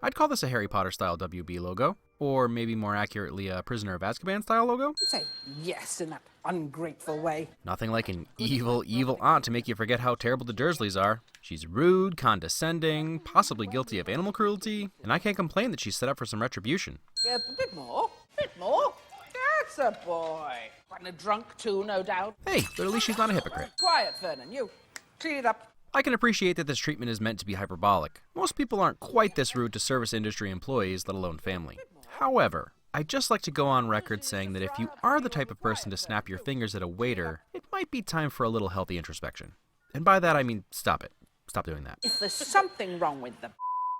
I'd call this a Harry Potter style WB logo, or maybe more accurately a Prisoner of Azkaban style logo. Say yes in that ungrateful way. Nothing like an evil, evil aunt to make you forget how terrible the Dursleys are. She's rude, condescending, possibly guilty of animal cruelty, and I can't complain that she's set up for some retribution. Yeah, a bit more. That's a boy. And a drunk too, no doubt. Hey, but at least she's not a hypocrite. Quiet, Vernon. You clean it up. I can appreciate that this treatment is meant to be hyperbolic. Most people aren't quite this rude to service industry employees, let alone family. However, I'd just like to go on record saying that if you are the type of person to snap your fingers at a waiter, it might be time for a little healthy introspection. And by that I mean, stop it. Stop doing that. If there's something wrong with the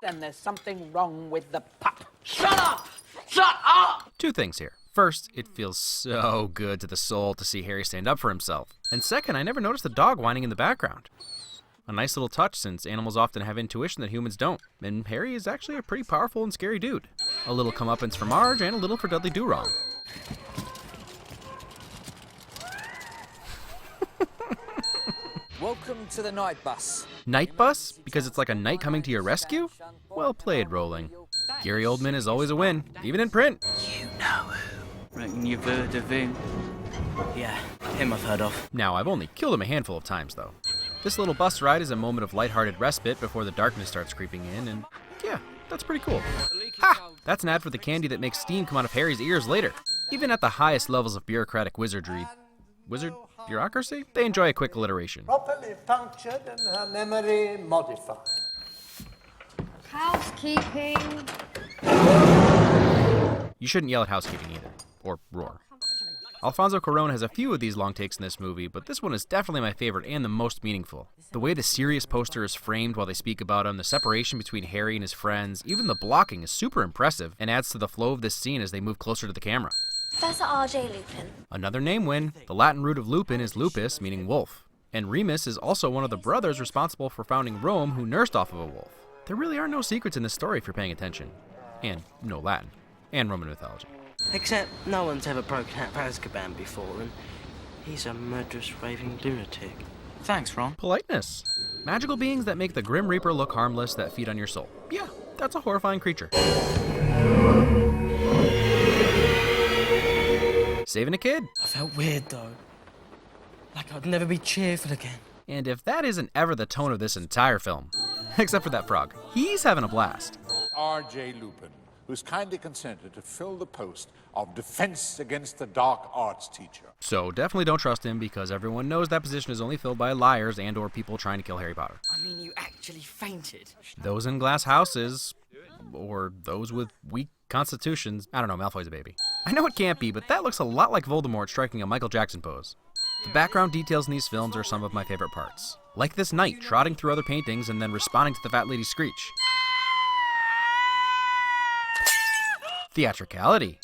then there's something wrong with the pup. Shut up! Shut up! Two things here. First, it feels so good to the soul to see Harry stand up for himself. And second, I never noticed the dog whining in the background. A nice little touch, since animals often have intuition that humans don't. And Harry is actually a pretty powerful and scary dude. A little comeuppance for Marge and a little for Dudley Do-Wrong. Welcome to the night bus. Night bus? Because it's like a knight coming to your rescue? Well played, Rowling. Gary Oldman is always a win, even in print. You know who? Reckon you've heard of him? Yeah, him I've heard of. Now, I've only killed him a handful of times, though. This little bus ride is a moment of lighthearted respite before the darkness starts creeping in, and yeah, that's pretty cool. Ha! That's an ad for the candy that makes steam come out of Harry's ears later. Even at the highest levels of bureaucratic wizardry, bureaucracy? They enjoy a quick alliteration. Properly punctured and her memory modified. Housekeeping. You shouldn't yell at housekeeping either, or roar. Alfonso Cuarón has a few of these long takes in this movie, but this one is definitely my favorite and the most meaningful. The way the serious poster is framed while they speak about him, the separation between Harry and his friends, even the blocking is super impressive and adds to the flow of this scene as they move closer to the camera. Professor R.J. Lupin. Another name win. The Latin root of lupin is lupus, meaning wolf. And Remus is also one of the brothers responsible for founding Rome who nursed off of a wolf. There really are no secrets in this story if you're paying attention. And no Latin. And Roman mythology. Except no one's ever broken out of Azkaban before, and he's a murderous, raving lunatic. Thanks, Ron. Politeness. Magical beings that make the Grim Reaper look harmless that feed on your soul. Yeah, that's a horrifying creature. Saving a kid. I felt weird, though. Like I'd never be cheerful again. And if that isn't ever the tone of this entire film, except for that frog, he's having a blast. R.J. Lupin, who's kindly consented to fill the post of Defense Against the Dark Arts teacher. So definitely don't trust him because everyone knows that position is only filled by liars and or people trying to kill Harry Potter. I mean, you actually fainted. Those in glass houses, or those with weak constitutions. I don't know, Malfoy's a baby. I know it can't be, but that looks a lot like Voldemort striking a Michael Jackson pose. The background details in these films are some of my favorite parts. Like this knight trotting through other paintings and then responding to the fat lady's screech. Theatricality.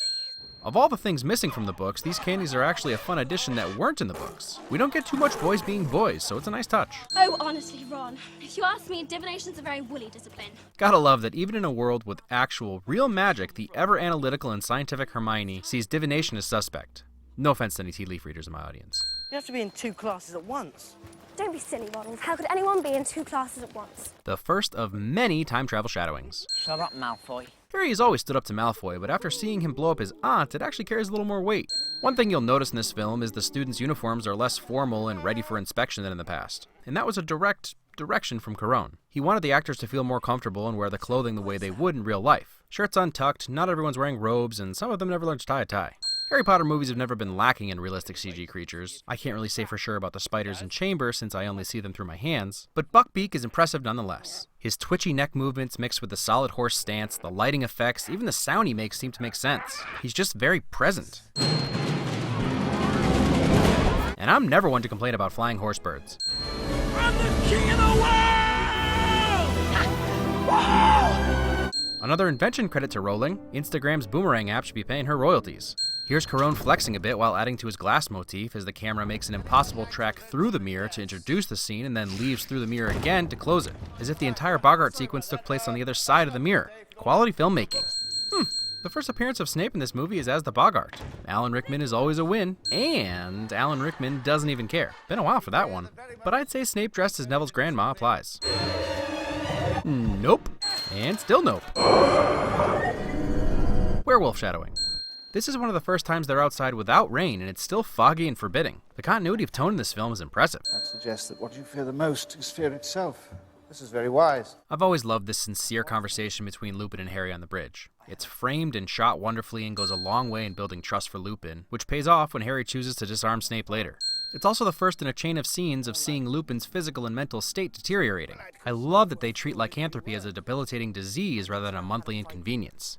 Of all the things missing from the books, these candies are actually a fun addition that weren't in the books. We don't get too much boys being boys, so it's a nice touch. Oh, honestly, Ron, if you ask me, divination's a very woolly discipline. Gotta love that even in a world with actual, real magic, the ever-analytical and scientific Hermione sees divination as suspect. No offense to any tea leaf readers in my audience. You have to be in 2 classes at once. Don't be silly, Ronald. How could anyone be in 2 classes at once? The first of many time travel shadowings. Shut up, Malfoy. Harry has always stood up to Malfoy, but after seeing him blow up his aunt, it actually carries a little more weight. One thing you'll notice in this film is the students' uniforms are less formal and ready for inspection than in the past. And that was a direct direction from Cuarón. He wanted the actors to feel more comfortable and wear the clothing the way they would in real life. Shirts untucked, not everyone's wearing robes, and some of them never learned to tie a tie. Harry Potter movies have never been lacking in realistic CG creatures. I can't really say for sure about the spiders in Chamber since I only see them through my hands, but Buckbeak is impressive nonetheless. His twitchy neck movements mixed with the solid horse stance, the lighting effects, even the sound he makes seem to make sense. He's just very present. And I'm never one to complain about flying horse birds. I'm the king of the world! Another invention credit to Rowling, Instagram's Boomerang app should be paying her royalties. Here's Cuarón flexing a bit while adding to his glass motif as the camera makes an impossible track through the mirror to introduce the scene and then leaves through the mirror again to close it, as if the entire Bogart sequence took place on the other side of the mirror. Quality filmmaking. The first appearance of Snape in this movie is as the Bogart. Alan Rickman is always a win, and Alan Rickman doesn't even care. Been a while for that one. But I'd say Snape dressed as Neville's grandma applies. Nope. And still nope. Werewolf shadowing. This is one of the first times they're outside without rain, and it's still foggy and forbidding. The continuity of tone in this film is impressive. That suggests that what you fear the most is fear itself. This is very wise. I've always loved this sincere conversation between Lupin and Harry on the bridge. It's framed and shot wonderfully and goes a long way in building trust for Lupin, which pays off when Harry chooses to disarm Snape later. It's also the first in a chain of scenes of seeing Lupin's physical and mental state deteriorating. I love that they treat lycanthropy as a debilitating disease rather than a monthly inconvenience.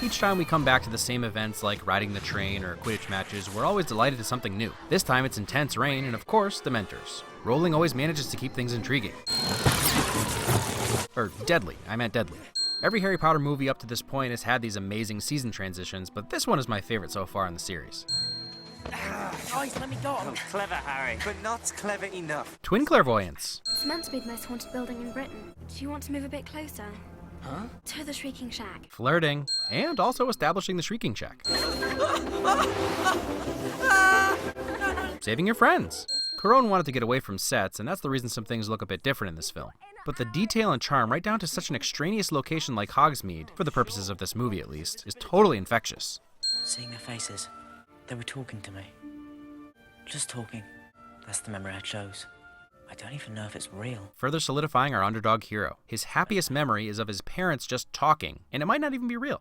Each time we come back to the same events like riding the train or Quidditch matches, we're always delighted to something new. This time it's intense rain and, of course, Dementors. Rowling always manages to keep things intriguing. Or deadly, I meant deadly. Every Harry Potter movie up to this point has had these amazing season transitions, but this one is my favorite so far in the series. Guys, let me go. Clever, Harry. But not clever enough. Twin clairvoyance. It's meant to be the most haunted building in Britain. Do you want to move a bit closer? Huh? To the Shrieking Shack. Flirting, and also establishing the Shrieking Shack. Saving your friends. Cuarón wanted to get away from sets, and that's the reason some things look a bit different in this film. But the detail and charm right down to such an extraneous location like Hogsmeade, for the purposes of this movie at least, is totally infectious. Seeing their faces, they were talking to me. Just talking. That's the memory I chose. I don't even know if it's real. Further solidifying our underdog hero. His happiest memory is of his parents just talking, and it might not even be real.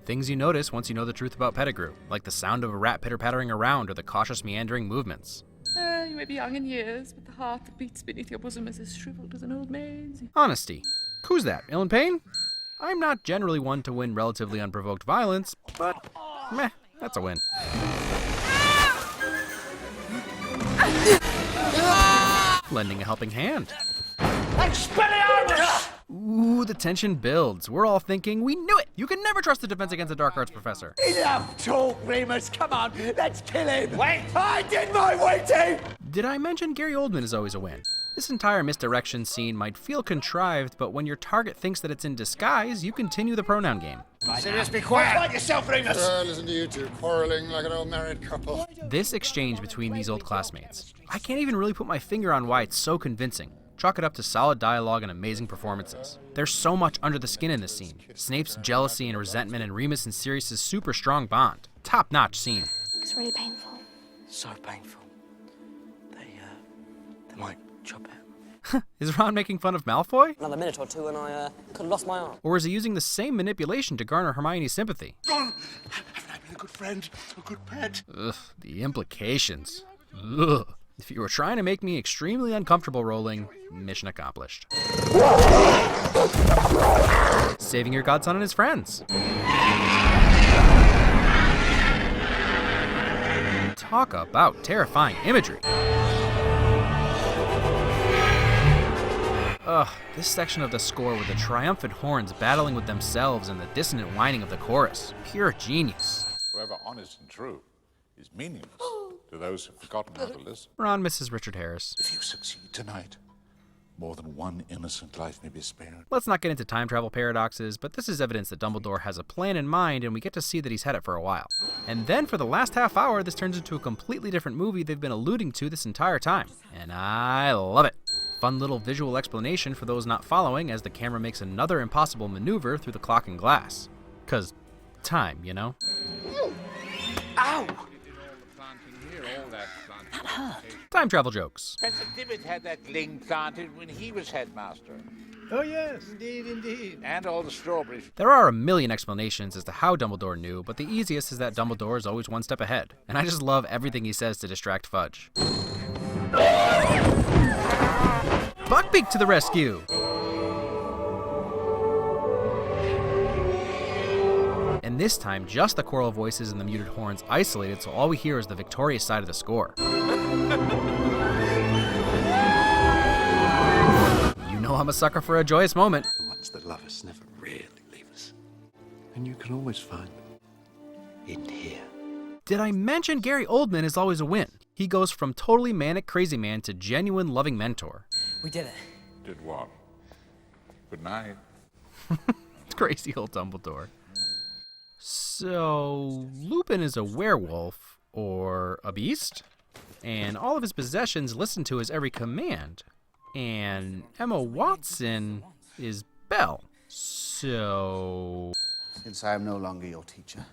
Things you notice once you know the truth about Pettigrew, like the sound of a rat pitter-pattering around or the cautious meandering movements. You may be young in years, but the heart that beats beneath your bosom is as shriveled as an old maid's. Honesty. Who's that, Ellen Payne? I'm not generally one to win relatively unprovoked violence, but meh, that's a win. Lending a helping hand. Expelliarmus! Ooh, the tension builds. We're all thinking, we knew it! You can never trust the Defense Against the Dark Arts professor. Enough talk, Remus. Come on, let's kill him. Wait! I did my waiting! Did I mention Gary Oldman is always a win? This entire misdirection scene might feel contrived, but when your target thinks that it's in disguise, you continue the pronoun game. Sirius, be quiet! Quiet yourself, Remus! Listen to you two quarreling like an old married couple. This exchange between these old classmates. I can't even really put my finger on why it's so convincing. Chalk it up to solid dialogue and amazing performances. There's so much under the skin in this scene. Snape's jealousy and resentment and Remus and Sirius's super strong bond. Top-notch scene. It's really painful. So painful. They might chop it. Is Ron making fun of Malfoy? Another minute or two and I could have lost my arm. Or is he using the same manipulation to garner Hermione's sympathy? Ron, haven't I been a good friend, a good pet? Ugh, the implications. Ugh. If you were trying to make me extremely uncomfortable rolling, mission accomplished. Saving your godson and his friends. Talk about terrifying imagery. Ugh, this section of the score with the triumphant horns battling with themselves and the dissonant whining of the chorus. Pure genius. However honest and true is meaningless to those who've forgotten how to listen. Ron misses Richard Harris. If you succeed tonight, more than one innocent life may be spared. Let's not get into time travel paradoxes, but this is evidence that Dumbledore has a plan in mind, and we get to see that he's had it for a while. And then for the last half hour, this turns into a completely different movie they've been alluding to this entire time. And I love it. Fun little visual explanation for those not following as the camera makes another impossible maneuver through the clock and glass. 'Cause time, you know? Ow! That hurt. Time travel jokes. Professor Dibbit had that ling planted when he was headmaster. Oh, yes, indeed, indeed. And all the strawberries. There are a million explanations as to how Dumbledore knew, but the easiest is that Dumbledore is always one step ahead. And I just love everything he says to distract Fudge. Buckbeak to the rescue! And this time, just the choral voices and the muted horns isolated, so all we hear is the victorious side of the score. You know I'm a sucker for a joyous moment. The ones that love us never really leave us. And you can always find them in here. Did I mention Gary Oldman is always a win? He goes from totally manic crazy man to genuine loving mentor. We did it. Did what? Good night. Crazy old Dumbledore. So, Lupin is a werewolf, or a beast, and all of his possessions listen to his every command. And Emma Watson is Belle. So... Since I am no longer your teacher,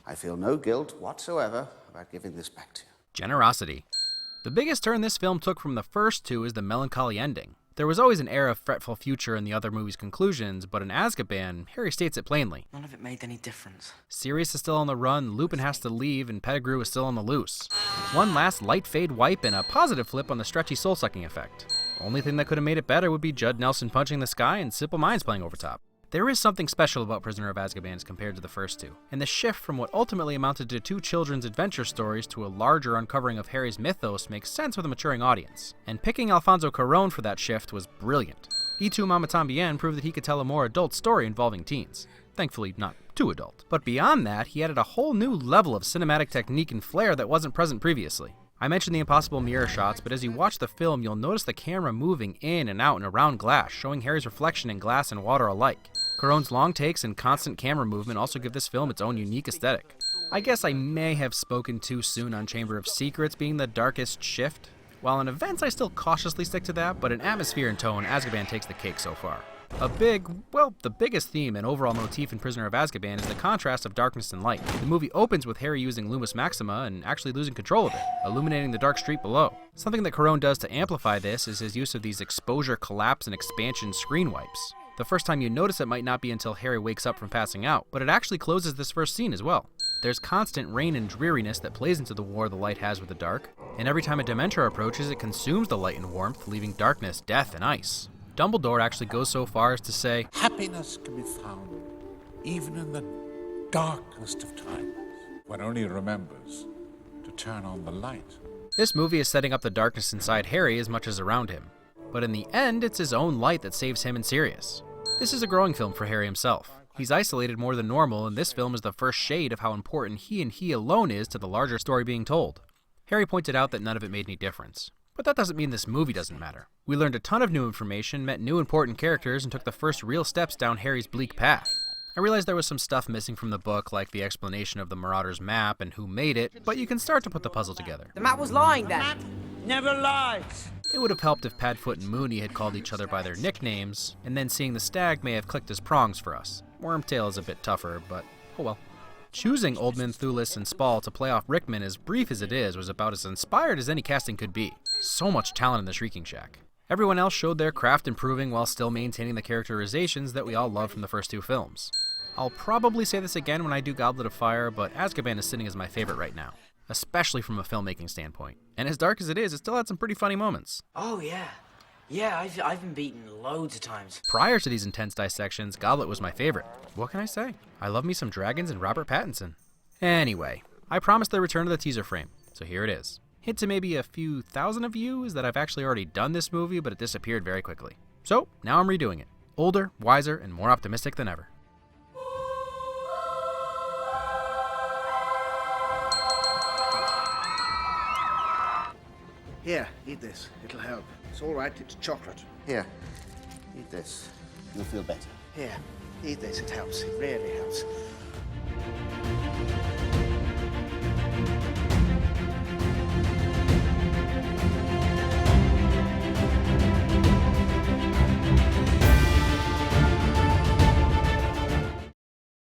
I feel no guilt whatsoever about giving this back to you. Generosity. The biggest turn this film took from the first two is the melancholy ending. There was always an air of fretful future in the other movie's conclusions, but in Azkaban, Harry states it plainly. None of it made any difference. Sirius is still on the run, Lupin has to leave, and Pettigrew is still on the loose. One last light fade wipe and a positive flip on the stretchy soul-sucking effect. Only thing that could have made it better would be Judd Nelson punching the sky and Simple Minds playing over top. There is something special about Prisoner of Azkaban as compared to the first two, and the shift from what ultimately amounted to two children's adventure stories to a larger uncovering of Harry's mythos makes sense with a maturing audience, and picking Alfonso Cuarón for that shift was brilliant. Y Tu Mama Tambien proved that he could tell a more adult story involving teens. Thankfully, not too adult. But beyond that, he added a whole new level of cinematic technique and flair that wasn't present previously. I mentioned the impossible mirror shots, but as you watch the film, you'll notice the camera moving in and out and around glass, showing Harry's reflection in glass and water alike. Cuarón's long takes and constant camera movement also give this film its own unique aesthetic. I guess I may have spoken too soon on Chamber of Secrets being the darkest shift. While in events I still cautiously stick to that, but in atmosphere and tone, Azkaban takes the cake so far. The biggest theme and overall motif in Prisoner of Azkaban is the contrast of darkness and light. The movie opens with Harry using Lumus Maxima and actually losing control of it, illuminating the dark street below. Something that Cuarón does to amplify this is his use of these exposure, collapse, and expansion screen wipes. The first time you notice it might not be until Harry wakes up from passing out, but it actually closes this first scene as well. There's constant rain and dreariness that plays into the war the light has with the dark, and every time a Dementor approaches, it consumes the light and warmth, leaving darkness, death, and ice. Dumbledore actually goes so far as to say, Happiness can be found even in the darkest of times, one only remembers to turn on the light. This movie is setting up the darkness inside Harry as much as around him, but in the end, it's his own light that saves him and Sirius. This is a growing film for Harry himself. He's isolated more than normal, and this film is the first shade of how important he and he alone is to the larger story being told. Harry pointed out that none of it made any difference. But that doesn't mean this movie doesn't matter. We learned a ton of new information, met new important characters, and took the first real steps down Harry's bleak path. I realized there was some stuff missing from the book, like the explanation of the Marauders' map and who made it, but you can start to put the puzzle together. The map was lying then. Map never lies. It would have helped if Padfoot and Moony had called each other by their nicknames, and then seeing the stag may have clicked as prongs for us. Wormtail is a bit tougher, but oh well. Choosing Oldman, Thulis, and Spall to play off Rickman, as brief as it is, was about as inspired as any casting could be. So much talent in the Shrieking Shack. Everyone else showed their craft improving while still maintaining the characterizations that we all loved from the first two films. I'll probably say this again when I do Goblet of Fire, but Azkaban is sitting as my favorite right now, especially from a filmmaking standpoint. And as dark as it still had some pretty funny moments. Oh, yeah. Yeah, I've been beaten loads of times. Prior to these intense dissections, Goblet was my favorite. What can I say? I love me some dragons and Robert Pattinson. Anyway, I promised the return of the teaser frame, so here it is. Hint to maybe a few thousand of you is that I've actually already done this movie, but it disappeared very quickly. So, now I'm redoing it. Older, wiser, and more optimistic than ever. Here, eat this. It'll help. It's all right. It's chocolate. Here, eat this. You'll feel better. Here, eat this. It helps. It really helps.